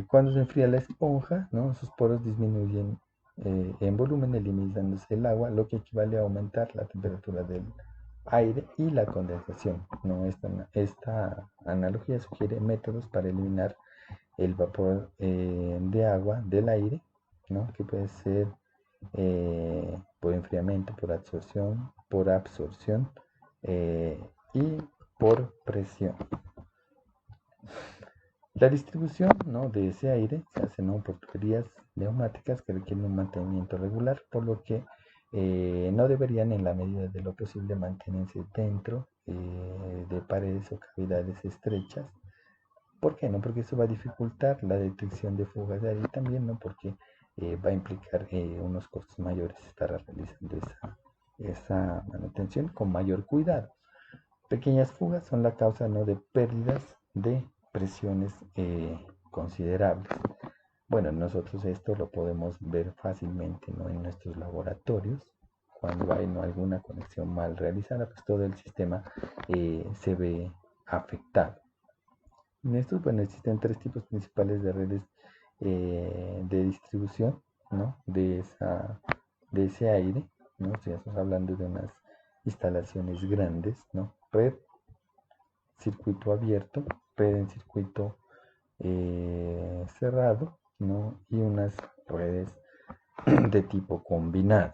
Cuando se enfría la esponja, ¿no? Sus poros disminuyen en volumen, eliminándose el agua, lo que equivale a aumentar la temperatura del aire y la condensación, ¿no? Esta analogía sugiere métodos para eliminar el vapor de agua del aire, ¿no? Que puede ser por enfriamiento, por absorción y por presión. La distribución, ¿no? de ese aire se hace, ¿no? por tuberías neumáticas que requieren un mantenimiento regular, por lo que no deberían en la medida de lo posible mantenerse dentro de paredes o cavidades estrechas. ¿Por qué? No, porque eso va a dificultar la detección de fugas de aire y también, ¿no? porque va a implicar unos costos mayores estar realizando esa manutención con mayor cuidado. Pequeñas fugas son la causa, ¿no? de pérdidas de presiones considerables. Bueno, nosotros esto lo podemos ver fácilmente, ¿no? en nuestros laboratorios. Cuando hay, ¿no? alguna conexión mal realizada, pues todo el sistema se ve afectado. En estos, bueno, existen tres tipos principales de redes de distribución, ¿no? de ese aire, ¿no? Si estamos hablando de unas instalaciones grandes, ¿no? Red, circuito abierto, red en circuito cerrado, ¿no? Y unas redes de tipo combinado.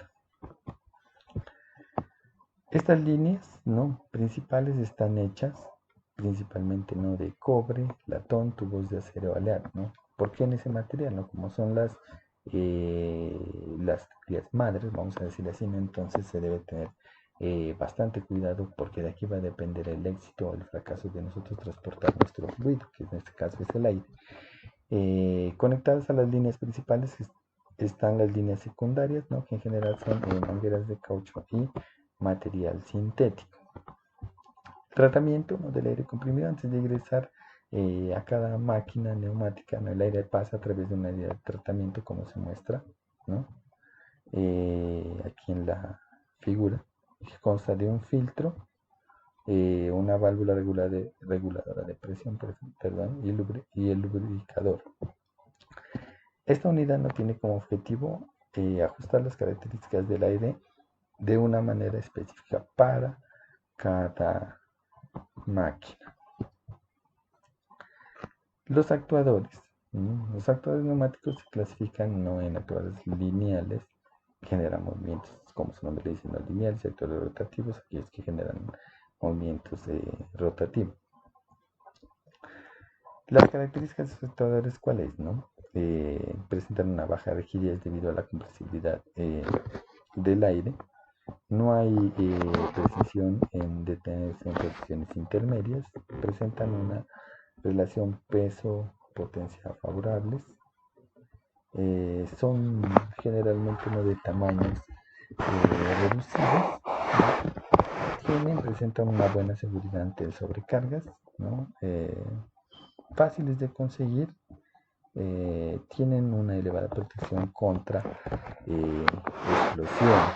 Estas líneas, ¿no? principales están hechas principalmente, ¿no? de cobre, latón, tubos de acero aleado, ¿no? ¿Por qué en ese material? ¿no? Como son las tuberías madres, vamos a decir así, ¿no? Entonces se debe tener bastante cuidado porque de aquí va a depender el éxito o el fracaso de nosotros transportar nuestro fluido, que en este caso es el aire. Conectadas a las líneas principales están las líneas secundarias, ¿no? que en general son mangueras de caucho y material sintético. Tratamiento, ¿no? del aire comprimido antes de ingresar a cada máquina neumática, ¿no? el aire pasa a través de una área de tratamiento como se muestra, ¿no? Aquí en la figura, que consta de un filtro, una válvula reguladora de presión, perdón, y el lubricador. Esta unidad no tiene como objetivo ajustar las características del aire de una manera específica para cada máquina. Los actuadores. Los actuadores neumáticos se clasifican no en actuadores lineales, que generan movimientos, como su nombre le dice, no lineales, y actuadores rotativos, aquellos que generan movimientos rotativos. Las características de los actuadores, ¿cuáles? ¿no? Presentan una baja rigidez debido a la compresibilidad del aire. No hay precisión en detenerse en posiciones intermedias. Presentan una relación peso-potencia favorables. Son generalmente no de tamaños reducidos. Presentan una buena seguridad ante sobrecargas, ¿no? Fáciles de conseguir. Tienen una elevada protección contra explosiones,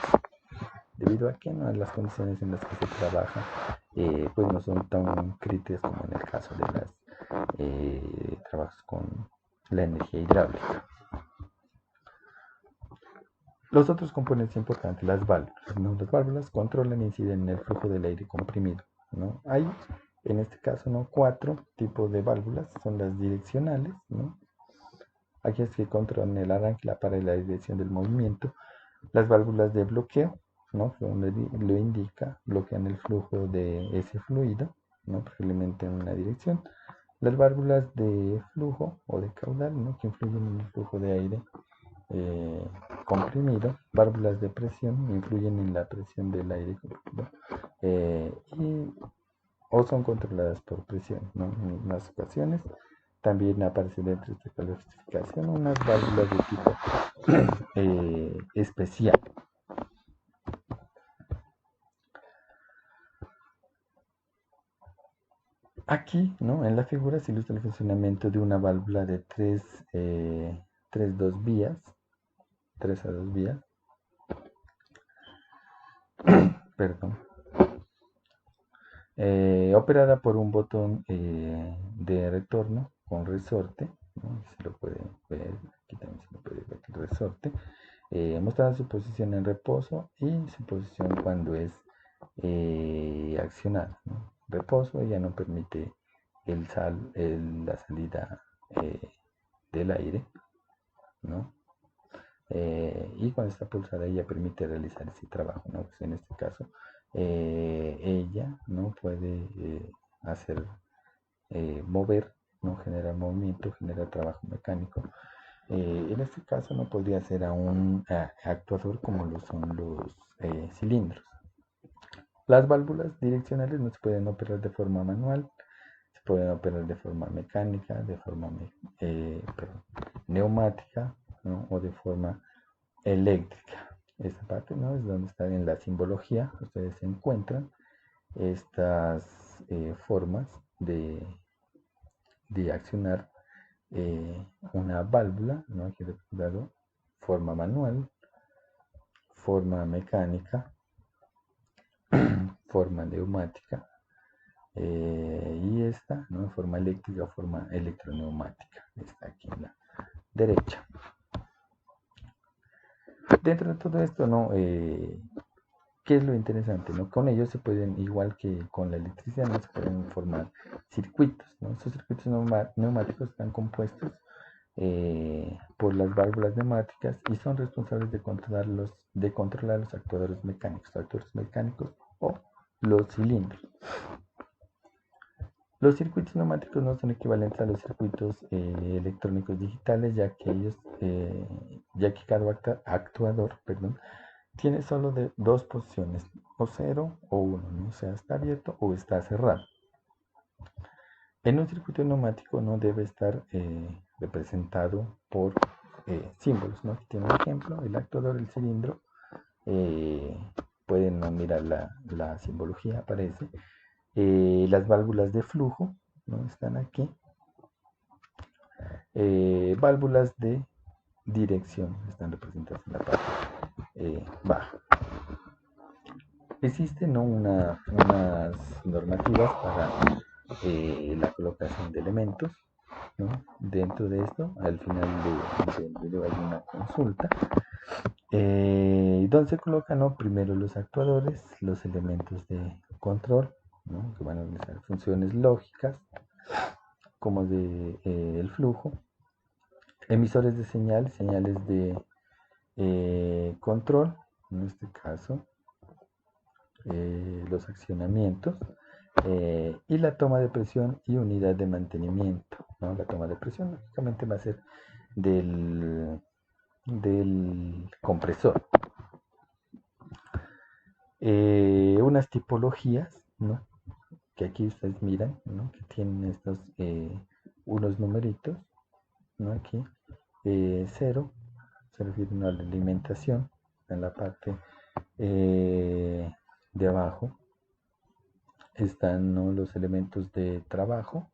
debido a que ¿no? las condiciones en las que se trabaja pues no son tan críticas como en el caso de los trabajos con la energía hidráulica. Los otros componentes importantes, las válvulas, ¿no? Las válvulas controlan e inciden en el flujo del aire comprimido, ¿no? Hay, en este caso, ¿no? 4 tipos de válvulas, son las direccionales, ¿no? Aquellas que controlan el arranque, la para y la dirección del movimiento. Las válvulas de bloqueo, ¿no? Como lo indica, bloquean el flujo de ese fluido, ¿no? Preferiblemente en una dirección. Las válvulas de flujo o de caudal, ¿no? que influyen en el flujo de aire comprimido, válvulas de presión influyen en la presión del aire comprimido o son controladas por presión, ¿no? En unas ocasiones también aparece dentro de esta clasificación unas válvulas de tipo especial. Aquí, ¿no? En la figura se ilustra el funcionamiento de una válvula de 2 vías, 3 a 2 vías, perdón, operada por un botón de retorno con resorte, ¿no? Se lo puede ver, aquí también se lo puede ver el resorte, mostrando su posición en reposo y su posición cuando es accionada, ¿no? Reposo ya no permite la salida del aire, ¿no? Y cuando está pulsada ella permite realizar ese trabajo, ¿no? Pues en este caso ella no puede hacer mover, no genera movimiento, genera trabajo mecánico. En este caso no podría ser a un actuador como lo son los cilindros. Las válvulas direccionales no se pueden operar de forma manual, se pueden operar de forma mecánica, de forma neumática, ¿no? O de forma eléctrica. Esta parte, ¿no? Es donde está en la simbología, ustedes encuentran estas formas de accionar una válvula, ¿no? Aquí dado forma manual, forma mecánica, forma neumática y esta, ¿no? Forma eléctrica, forma electroneumática. Está aquí en la derecha. Dentro de todo esto, ¿no? ¿Qué es lo interesante? ¿No? Con ellos se pueden, igual que con la electricidad, ¿no? Se pueden formar circuitos, ¿no? Estos circuitos neumáticos están compuestos por las válvulas neumáticas y son responsables de controlar los actuadores mecánicos o los cilindros. Los circuitos neumáticos no son equivalentes a los circuitos electrónicos digitales, ya que cada actuador, perdón, tiene solo dos posiciones, o 0 o 1, ¿no? O sea, está abierto o está cerrado. En un circuito neumático no debe estar representado por símbolos, ¿no? Aquí tiene un ejemplo, el actuador, el cilindro, pueden no mirar la simbología, aparece. Las válvulas de flujo, ¿no? Están aquí. Válvulas de dirección están representadas en la parte baja. Existen, ¿no? unas normativas para la colocación de elementos, ¿no? Dentro de esto, al final del video hay una consulta donde se colocan, ¿no? Primero los actuadores, los elementos de control, ¿no? Que van a realizar funciones lógicas como de el flujo, emisores de señales de control, en este caso los accionamientos, y la toma de presión y unidad de mantenimiento, ¿no? La toma de presión lógicamente va a ser del compresor. Unas tipologías, ¿no? Que aquí ustedes miran, ¿no? Que tienen estos unos numeritos, ¿no? Aquí 0 se refiere a la alimentación en la parte de abajo están, ¿no? Los elementos de trabajo.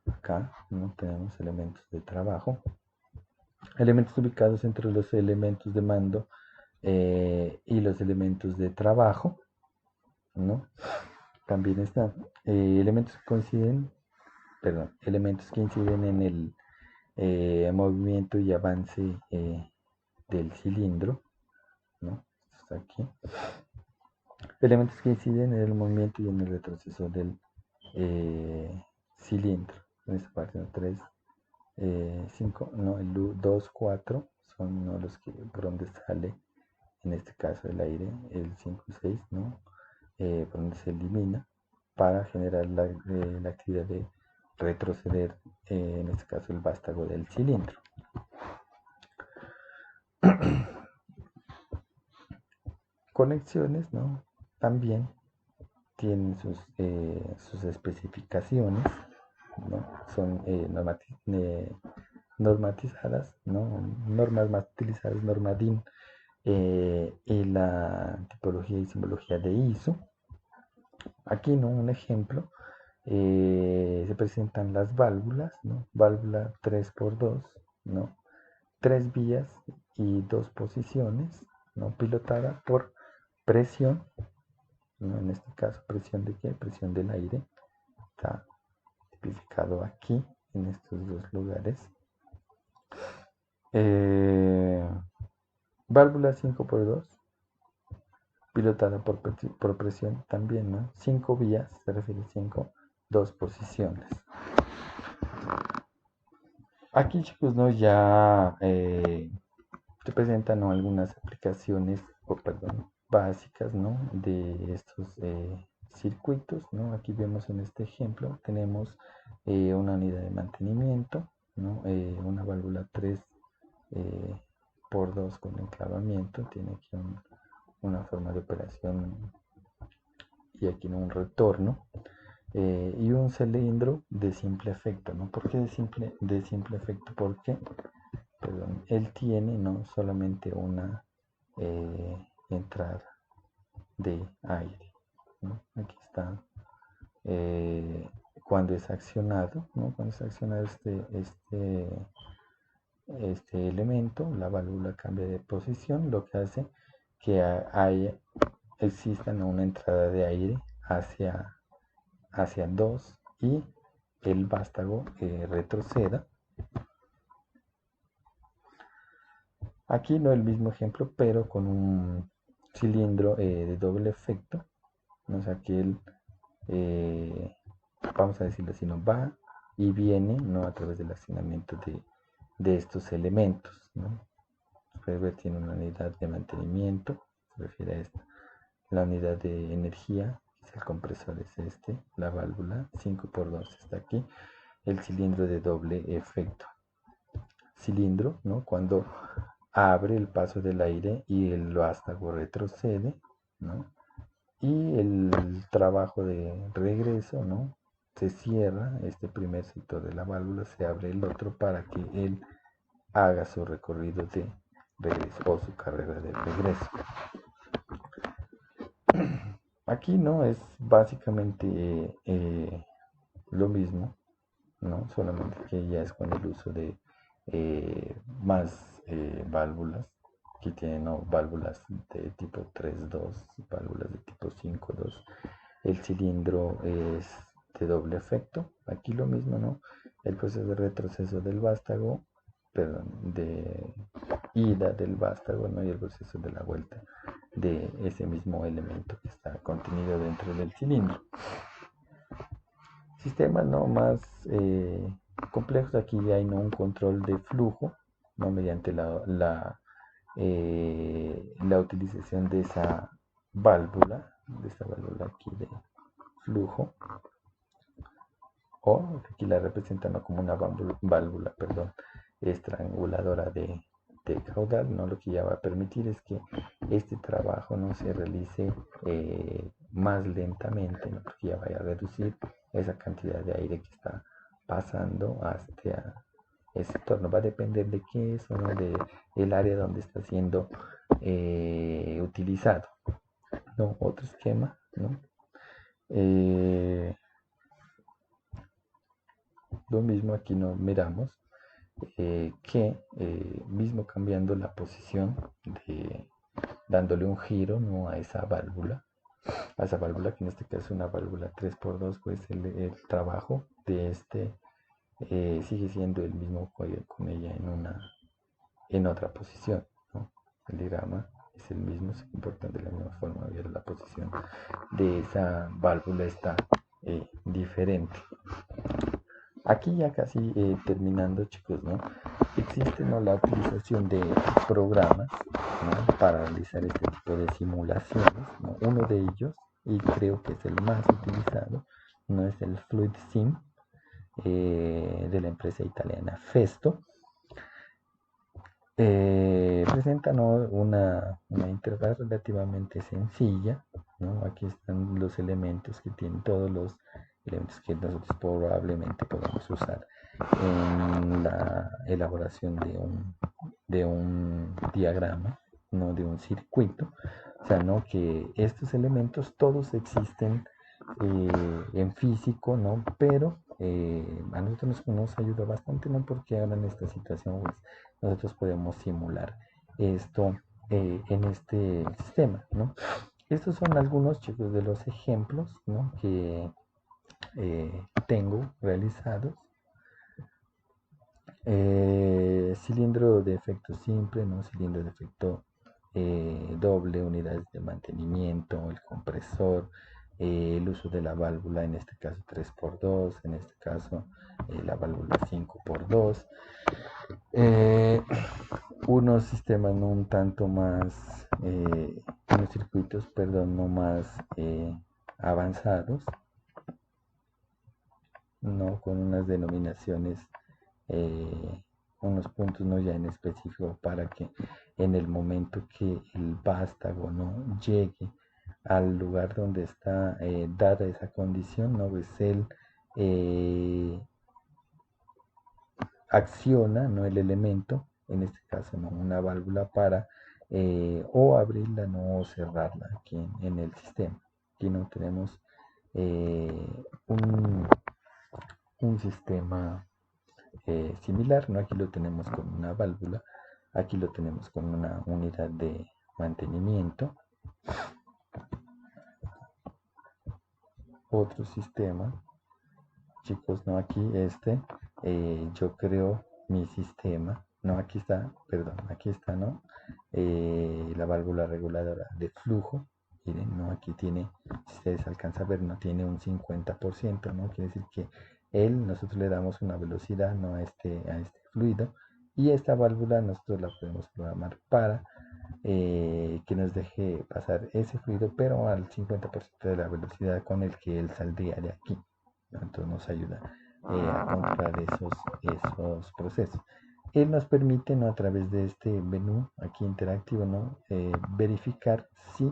Acá, ¿no? Tenemos elementos de trabajo, elementos ubicados entre los elementos de mando y los elementos de trabajo, ¿no? También están elementos que inciden en el movimiento y avance del cilindro, ¿no? Esto está aquí. Elementos que inciden en el movimiento y en el retroceso del cilindro. En esta parte, ¿no? 3, 5, no, el 2, 4 son, ¿no? Los que por donde sale, en este caso el aire, el 5 y 6, ¿no? Por donde se elimina para generar la actividad de retroceder, en este caso el vástago del cilindro. Conexiones, ¿no? También tienen sus especificaciones, ¿no? Son normatizadas, ¿no? Normas más utilizadas, norma DIN, y la tipología y simbología de ISO. Aquí, ¿no? Un ejemplo, se presentan las válvulas, ¿no? Válvula 3x2, ¿no? 3 vías y 2 posiciones, ¿no? Pilotada por presión, ¿no? En este caso, ¿presión de qué? Presión del aire. Está tipificado aquí, en estos dos lugares. Válvula 5x2, pilotada por presión también, ¿no? 5 vías, se refiere a 5, 2 posiciones. Aquí, chicos, ¿no? Ya se presentan, ¿no? Algunas aplicaciones, básicas, ¿no? De estos circuitos, ¿no? Aquí vemos en este ejemplo, tenemos una unidad de mantenimiento, ¿no? Una válvula 3x2 con enclavamiento, tiene aquí una forma de operación y aquí, ¿no? Un retorno. Y un cilindro de simple efecto, ¿no? ¿Por qué de simple efecto? Porque, perdón, él tiene, ¿no? Solamente una entrada de aire, ¿no? Aquí está, cuando es accionado, ¿no? Cuando es accionado este elemento, la válvula cambia de posición, lo que hace que exista, ¿no? Una entrada de aire hacia 2 y el vástago retroceda. Aquí no el mismo ejemplo, pero con un cilindro de doble efecto. O sea que él, vamos a decirlo así, no va y viene, ¿no? A través del accionamiento de estos elementos, ¿no? Puede ver, tiene una unidad de mantenimiento, se refiere a esta. La unidad de energía, el compresor es este, la válvula 5x2 está aquí, el cilindro de doble efecto. Cilindro, ¿no? Cuando abre el paso del aire y el vástago retrocede, ¿no? Y el trabajo de regreso, ¿no? Se cierra este primer sector de la válvula, se abre el otro para que él haga su recorrido de regreso o su carrera de regreso. Aquí, ¿no? Es básicamente lo mismo, ¿no? Solamente que ya es con el uso de más válvulas. Aquí tienen, ¿no? Válvulas de tipo 3.2, válvulas de tipo 5.2. El cilindro es de doble efecto. Aquí lo mismo, ¿no? El proceso de retroceso del vástago, perdón, de ida del vástago, ¿no? Y el proceso de la vuelta de ese mismo elemento que está contenido dentro del cilindro. Sistemas, ¿no? Más complejos, aquí hay, ¿no? Un control de flujo, ¿no? Mediante la utilización de esa válvula aquí de flujo, o aquí la representan, ¿no? Como una válvula, perdón, estranguladora de caudal, ¿no? Lo que ya va a permitir es que este trabajo no se realice más lentamente, ¿no? Porque ya vaya a reducir esa cantidad de aire que está pasando hacia ese entorno. Va a depender de qué es, ¿no? del área donde está siendo utilizado, ¿no? Otro esquema, ¿no? Lo mismo aquí nos miramos que mismo cambiando la posición, dándole un giro, ¿no? a esa válvula que en este caso es una válvula 3x2, pues el trabajo de sigue siendo el mismo con ella en otra posición, ¿no? El diagrama es el mismo, se comportan de la misma forma, pero la posición de esa válvula está diferente. Aquí ya casi terminando, chicos, ¿no? Existe, ¿no? La utilización de programas, ¿no? Para realizar este tipo de simulaciones, ¿no? Uno de ellos, y creo que es el más utilizado, no es el Fluid Sim, de la empresa italiana Festo. Presenta, ¿no?, una interfaz relativamente sencilla, ¿no? Aquí están los elementos que tienen, todos los elementos que nosotros probablemente podamos usar en la elaboración de un diagrama, no de un circuito. O sea, ¿no?, que estos elementos todos existen en físico, ¿no? Pero a nosotros nos ayuda bastante, ¿no? Porque ahora en esta situación, pues, nosotros podemos simular esto en este sistema, ¿no? Estos son algunos, chicos, de los ejemplos, ¿no?, que tengo realizados. Cilindro de efecto simple, ¿no? Cilindro de efecto doble, unidades de mantenimiento, el compresor, el uso de la válvula, en este caso 3x2, en este caso la válvula 5x2. Unos sistemas no un tanto más, unos circuitos, perdón, no más avanzados, no con unas denominaciones, unos puntos no ya en específico, para que en el momento que el vástago no llegue al lugar donde está dada esa condición, no, pues él acciona, no, el elemento, en este caso, ¿no?, una válvula para o abrirla, no, o cerrarla aquí en el sistema. Aquí no tenemos un sistema similar, ¿no? Aquí lo tenemos con una válvula, aquí lo tenemos con una unidad de mantenimiento. Otro sistema, chicos, no, aquí yo creo mi sistema, no, aquí está, perdón, aquí está, ¿no? La válvula reguladora de flujo. Miren, ¿no? Aquí tiene, si ustedes alcanzan a ver, no tiene un 50%, ¿no? Quiere decir que nosotros le damos una velocidad, ¿no?, a este fluido, y esta válvula nosotros la podemos programar para que nos deje pasar ese fluido, pero al 50% de la velocidad con el que él saldría de aquí, ¿no? Entonces nos ayuda a controlar esos procesos. Él nos permite, ¿no?, a través de este menú aquí interactivo, ¿no?, verificar si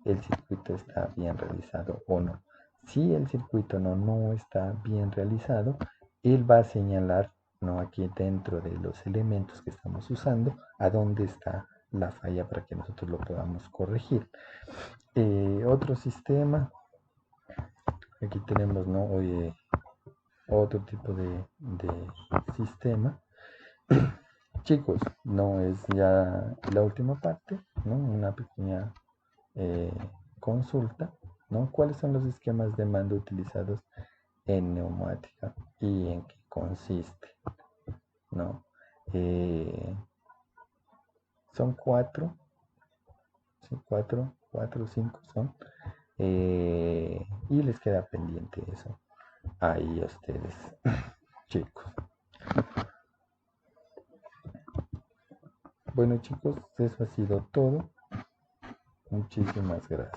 el circuito está bien realizado o no. Si el circuito no está bien realizado, él va a señalar, ¿no?, aquí dentro de los elementos que estamos usando, a dónde está la falla para que nosotros lo podamos corregir. Otro sistema, aquí tenemos, ¿no?, otro tipo de sistema. Chicos, no es ya la última parte, ¿no? Una pequeña consulta, ¿no? ¿Cuáles son los esquemas de mando utilizados en neumática y en qué consiste, ¿no? Son cuatro o cinco son, y les queda pendiente eso ahí a ustedes, chicos. Bueno, chicos, eso ha sido todo. Muchísimas gracias.